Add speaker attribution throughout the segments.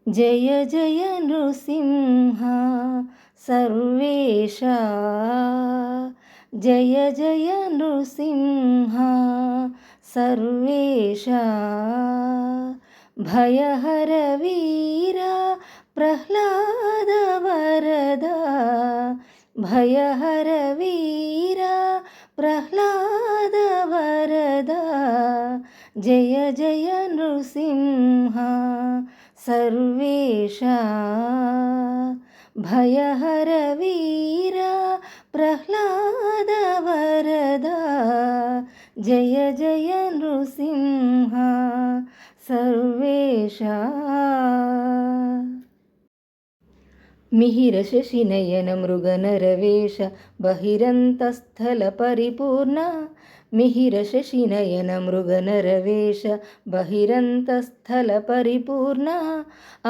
Speaker 1: జయ జయ నృసింహ సర్వేశా, జయ జయ నృసింహ సర్వేశా, భయహర వీర ప్రహ్లాద వరదా, భయహర వీర ప్రహ్లాద వరదా, జయ జయ నృసింహ సర్వేశా, భయహర వీర ప్రహ్లాద వరదా, జయ జయ నృసింహ సర్వేశా. మిహిర శశినయన మృగనరవేష బహిరంతస్థల పరిపూర్ణ, మిహిర శశినయన మృగనరవేష బహిరంతస్థల పరిపూర్ణ,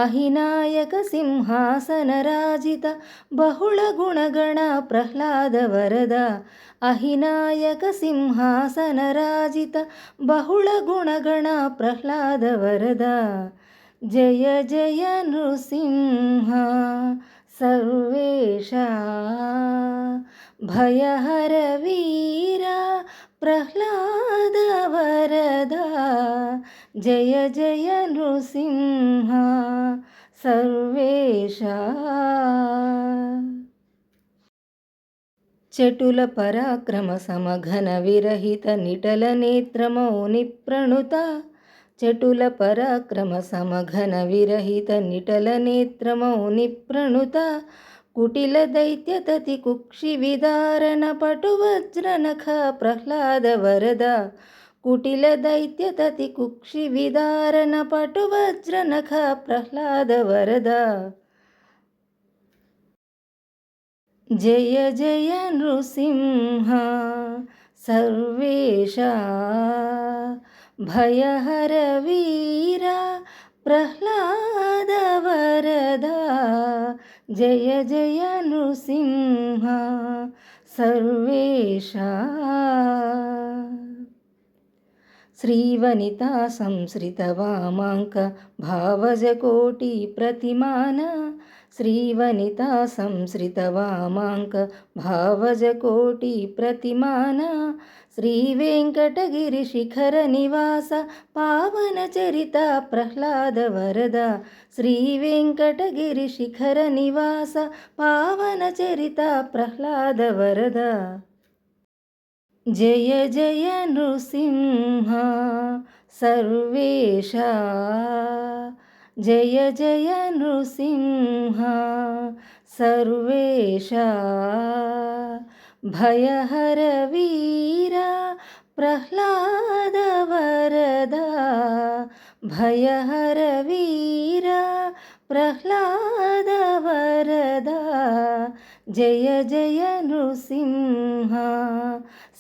Speaker 1: అహినాయక సింహాసనరాజిత బహుళ గుణగణ ప్రహ్లాద వరద, అహినాయక సింహాసనరాజిత బహుళ గుణగణ ప్రహ్లాద వరద, జయ జయ నృసింహ సర్వేశా, భయహర వీర ప్రహ్లాద వరదా, జయ జయ నృసింహ సర్వేశా. చటుల పరాక్రమ సమఘన విరహిత నిటల నేత్రమౌని ప్రణుత, చటుల పరాక్రమ సమఘన విరహిత నిటల నేత్రమౌని ప్రణుత, కుటిల దైత్యతతి కుక్షి విదారణ పటు వజ్రనఖ ప్రహ్లాద వరద, కుటిల దైత్యతతి కుక్షి విదారణ పటు వజ్రనఖ ప్రహ్లాద వరద, జయ జయ నృసింహ సర్వేశా, భయహర వీర ప్రహ్లాద వరదా, జయ జయ నృసింహ సర్వేశా. శ్రీవనితా సంశ్రిత వామాంక భావజ కోటి ప్రతిమాన, శ్రీవనితా సంశ్రిత వామాంక భావజ కోటి ప్రతిమాన, శ్రీ వెంకటగిరి శిఖర నివాస పావన చరిత ప్రహ్లాద వరద, శ్రీ వెంకటగిరి శిఖర నివాస పావన చరిత ప్రహ్లాద వరద, జయ జయ నృసింహ సర్వేశా, జయ జయ నృసింహ సర్వేశా, భయహర వీర ప్రహ్లాద వరదా, భయహర వీర ప్రహ్లాద వరదా, జయ జయ నృసింహ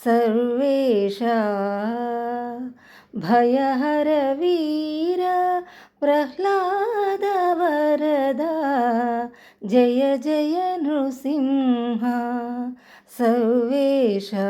Speaker 1: సర్వేశా, భయహర వీర ప్రహ్లాద వరదా, జయ జయ నృసింహ సర్వేశా.